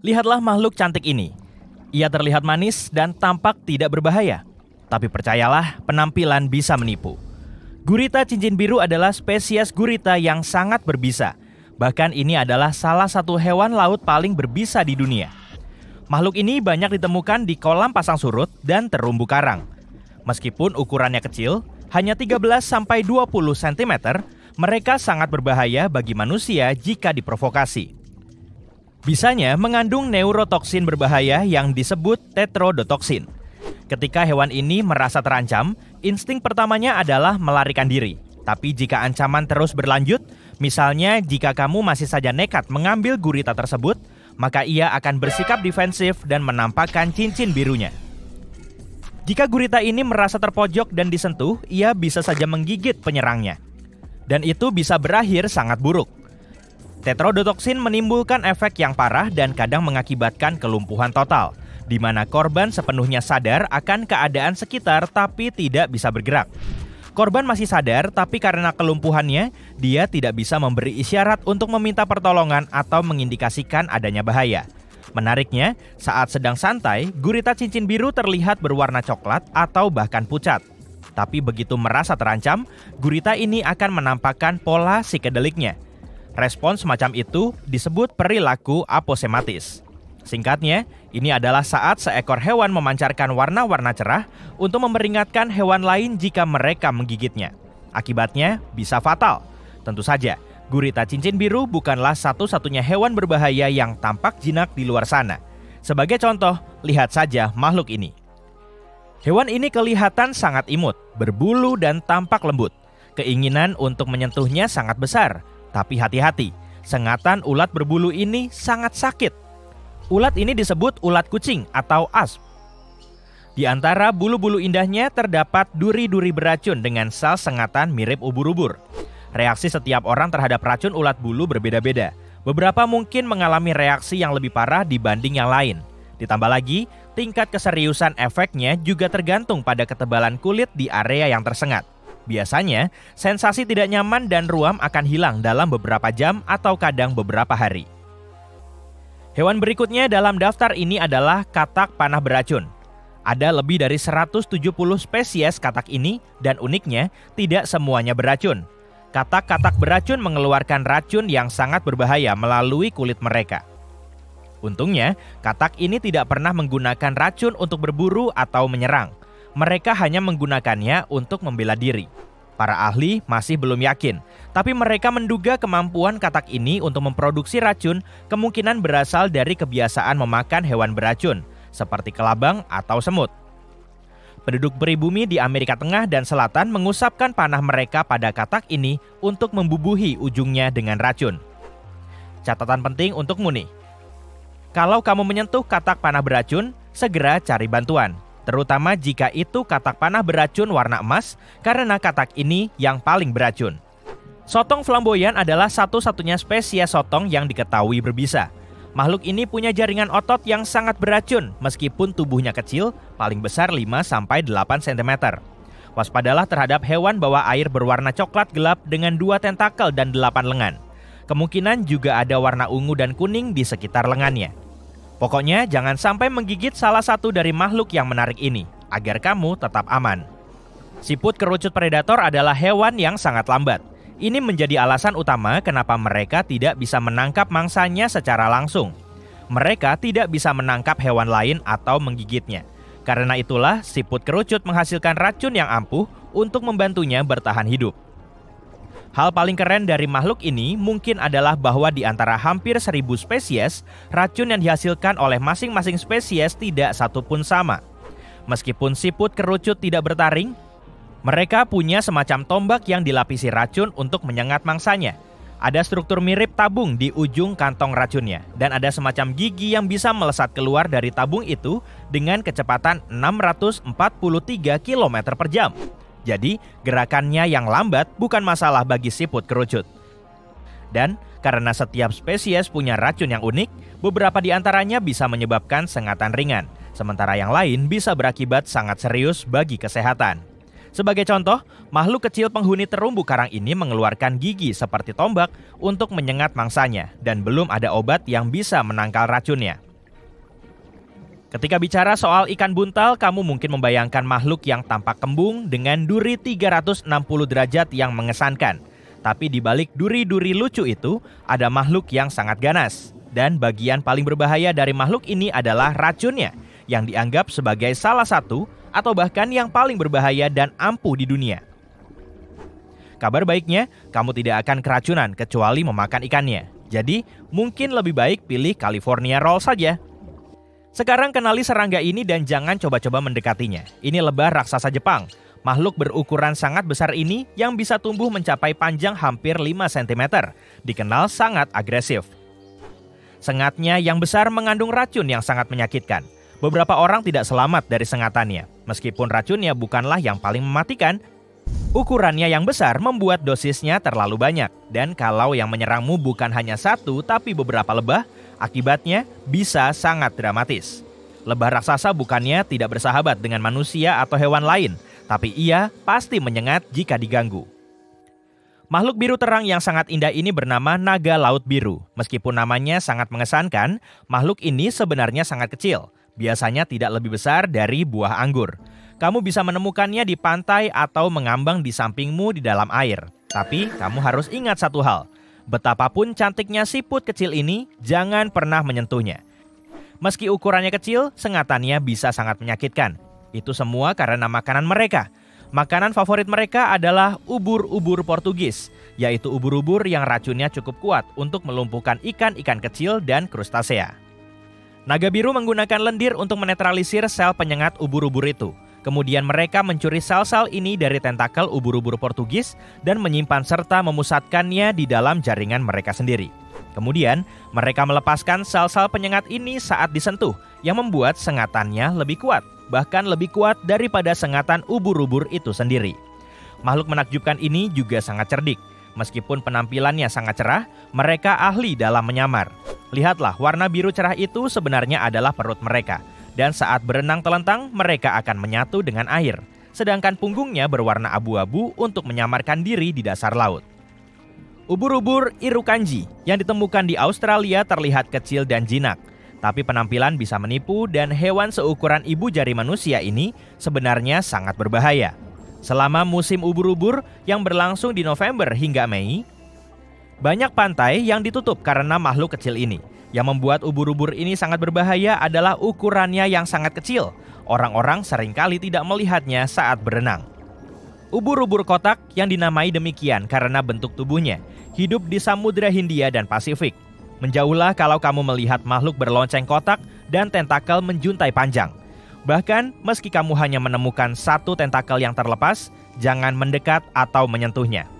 Lihatlah makhluk cantik ini. Ia terlihat manis dan tampak tidak berbahaya. Tapi percayalah, penampilan bisa menipu. Gurita cincin biru adalah spesies gurita yang sangat berbisa. Bahkan ini adalah salah satu hewan laut paling berbisa di dunia. Makhluk ini banyak ditemukan di kolam pasang surut dan terumbu karang. Meskipun ukurannya kecil, hanya 13-20 cm, mereka sangat berbahaya bagi manusia jika diprovokasi. Bisanya mengandung neurotoksin berbahaya yang disebut tetrodotoksin. Ketika hewan ini merasa terancam, insting pertamanya adalah melarikan diri. Tapi jika ancaman terus berlanjut, misalnya jika kamu masih saja nekat mengambil gurita tersebut, maka ia akan bersikap defensif dan menampakkan cincin birunya. Jika gurita ini merasa terpojok dan disentuh, ia bisa saja menggigit penyerangnya. Dan itu bisa berakhir sangat buruk. Tetrodotoksin menimbulkan efek yang parah dan kadang mengakibatkan kelumpuhan total, di mana korban sepenuhnya sadar akan keadaan sekitar tapi tidak bisa bergerak. Korban masih sadar, tapi karena kelumpuhannya, dia tidak bisa memberi isyarat untuk meminta pertolongan atau mengindikasikan adanya bahaya. Menariknya, saat sedang santai, gurita cincin biru terlihat berwarna coklat atau bahkan pucat. Tapi begitu merasa terancam, gurita ini akan menampakkan pola psikedeliknya. Respon semacam itu disebut perilaku aposematis. Singkatnya, ini adalah saat seekor hewan memancarkan warna-warna cerah untuk memperingatkan hewan lain jika mereka menggigitnya. Akibatnya bisa fatal. Tentu saja, gurita cincin biru bukanlah satu-satunya hewan berbahaya yang tampak jinak di luar sana. Sebagai contoh, lihat saja makhluk ini. Hewan ini kelihatan sangat imut, berbulu dan tampak lembut. Keinginan untuk menyentuhnya sangat besar. Tapi hati-hati, sengatan ulat berbulu ini sangat sakit. Ulat ini disebut ulat kucing atau asp. Di antara bulu-bulu indahnya terdapat duri-duri beracun dengan sel sengatan mirip ubur-ubur. Reaksi setiap orang terhadap racun ulat bulu berbeda-beda. Beberapa mungkin mengalami reaksi yang lebih parah dibanding yang lain. Ditambah lagi, tingkat keseriusan efeknya juga tergantung pada ketebalan kulit di area yang tersengat. Biasanya, sensasi tidak nyaman dan ruam akan hilang dalam beberapa jam atau kadang beberapa hari. Hewan berikutnya dalam daftar ini adalah katak panah beracun. Ada lebih dari 170 spesies katak ini dan uniknya tidak semuanya beracun. Katak-katak beracun mengeluarkan racun yang sangat berbahaya melalui kulit mereka. Untungnya, katak ini tidak pernah menggunakan racun untuk berburu atau menyerang. Mereka hanya menggunakannya untuk membela diri. Para ahli masih belum yakin, tapi mereka menduga kemampuan katak ini untuk memproduksi racun kemungkinan berasal dari kebiasaan memakan hewan beracun, seperti kelabang atau semut. Penduduk pribumi di Amerika Tengah dan Selatan mengusapkan panah mereka pada katak ini untuk membubuhi ujungnya dengan racun. Catatan penting untukmu nih. Kalau kamu menyentuh katak panah beracun, segera cari bantuan. Terutama jika itu katak panah beracun warna emas, karena katak ini yang paling beracun. Sotong flamboyan adalah satu-satunya spesies sotong yang diketahui berbisa. Makhluk ini punya jaringan otot yang sangat beracun, meskipun tubuhnya kecil, paling besar 5-8 cm. Waspadalah terhadap hewan bawah air berwarna coklat gelap dengan 2 tentakel dan 8 lengan. Kemungkinan juga ada warna ungu dan kuning di sekitar lengannya. Pokoknya jangan sampai menggigit salah satu dari makhluk yang menarik ini, agar kamu tetap aman. Siput kerucut predator adalah hewan yang sangat lambat. Ini menjadi alasan utama kenapa mereka tidak bisa menangkap mangsanya secara langsung. Mereka tidak bisa menangkap hewan lain atau menggigitnya. Karena itulah siput kerucut menghasilkan racun yang ampuh untuk membantunya bertahan hidup. Hal paling keren dari makhluk ini mungkin adalah bahwa di antara hampir 1000 spesies, racun yang dihasilkan oleh masing-masing spesies tidak satupun sama. Meskipun siput kerucut tidak bertaring, mereka punya semacam tombak yang dilapisi racun untuk menyengat mangsanya. Ada struktur mirip tabung di ujung kantong racunnya, dan ada semacam gigi yang bisa melesat keluar dari tabung itu dengan kecepatan 643 km per jam. Jadi, gerakannya yang lambat bukan masalah bagi siput kerucut. Dan, karena setiap spesies punya racun yang unik, beberapa di antaranya bisa menyebabkan sengatan ringan, sementara yang lain bisa berakibat sangat serius bagi kesehatan. Sebagai contoh, makhluk kecil penghuni terumbu karang ini mengeluarkan gigi seperti tombak untuk menyengat mangsanya, dan belum ada obat yang bisa menangkal racunnya. Ketika bicara soal ikan buntal, kamu mungkin membayangkan makhluk yang tampak kembung dengan duri 360 derajat yang mengesankan. Tapi di balik duri-duri lucu itu, ada makhluk yang sangat ganas. Dan bagian paling berbahaya dari makhluk ini adalah racunnya, yang dianggap sebagai salah satu atau bahkan yang paling berbahaya dan ampuh di dunia. Kabar baiknya, kamu tidak akan keracunan kecuali memakan ikannya. Jadi, mungkin lebih baik pilih California Roll saja. Sekarang kenali serangga ini dan jangan coba-coba mendekatinya. Ini lebah raksasa Jepang. Makhluk berukuran sangat besar ini yang bisa tumbuh mencapai panjang hampir 5 cm. Dikenal sangat agresif. Sengatnya yang besar mengandung racun yang sangat menyakitkan. Beberapa orang tidak selamat dari sengatannya. Meskipun racunnya bukanlah yang paling mematikan, ukurannya yang besar membuat dosisnya terlalu banyak. Dan kalau yang menyerangmu bukan hanya satu tapi beberapa lebah, akibatnya bisa sangat dramatis. Lebah raksasa bukannya tidak bersahabat dengan manusia atau hewan lain, tapi ia pasti menyengat jika diganggu. Makhluk biru terang yang sangat indah ini bernama naga laut biru. Meskipun namanya sangat mengesankan, makhluk ini sebenarnya sangat kecil. Biasanya tidak lebih besar dari buah anggur. Kamu bisa menemukannya di pantai atau mengambang di sampingmu di dalam air. Tapi kamu harus ingat satu hal. Betapapun cantiknya siput kecil ini, jangan pernah menyentuhnya. Meski ukurannya kecil, sengatannya bisa sangat menyakitkan. Itu semua karena makanan mereka. Makanan favorit mereka adalah ubur-ubur Portugis, yaitu ubur-ubur yang racunnya cukup kuat untuk melumpuhkan ikan-ikan kecil dan krustasea. Naga biru menggunakan lendir untuk menetralisir sel penyengat ubur-ubur itu. Kemudian mereka mencuri sel-sel ini dari tentakel ubur-ubur Portugis dan menyimpan serta memusatkannya di dalam jaringan mereka sendiri. Kemudian, mereka melepaskan sel-sel penyengat ini saat disentuh, yang membuat sengatannya lebih kuat, bahkan lebih kuat daripada sengatan ubur-ubur itu sendiri. Makhluk menakjubkan ini juga sangat cerdik. Meskipun penampilannya sangat cerah, mereka ahli dalam menyamar. Lihatlah, warna biru cerah itu sebenarnya adalah perut mereka. Dan saat berenang telentang, mereka akan menyatu dengan air. Sedangkan punggungnya berwarna abu-abu untuk menyamarkan diri di dasar laut. Ubur-ubur Irukandji yang ditemukan di Australia terlihat kecil dan jinak. Tapi penampilan bisa menipu dan hewan seukuran ibu jari manusia ini sebenarnya sangat berbahaya. Selama musim ubur-ubur yang berlangsung di November hingga Mei, banyak pantai yang ditutup karena makhluk kecil ini. Yang membuat ubur-ubur ini sangat berbahaya adalah ukurannya yang sangat kecil. Orang-orang seringkali tidak melihatnya saat berenang. Ubur-ubur kotak yang dinamai demikian karena bentuk tubuhnya, hidup di Samudra Hindia dan Pasifik. Menjauhlah kalau kamu melihat makhluk berlonceng kotak dan tentakel menjuntai panjang. Bahkan, meski kamu hanya menemukan satu tentakel yang terlepas, jangan mendekat atau menyentuhnya.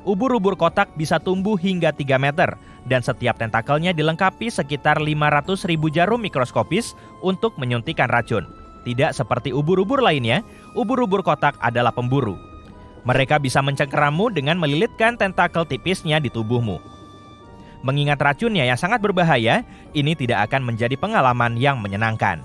Ubur-ubur kotak bisa tumbuh hingga 3 meter, dan setiap tentakelnya dilengkapi sekitar 500.000 jarum mikroskopis untuk menyuntikkan racun. Tidak seperti ubur-ubur lainnya, ubur-ubur kotak adalah pemburu. Mereka bisa mencengkeramu dengan melilitkan tentakel tipisnya di tubuhmu. Mengingat racunnya yang sangat berbahaya, ini tidak akan menjadi pengalaman yang menyenangkan.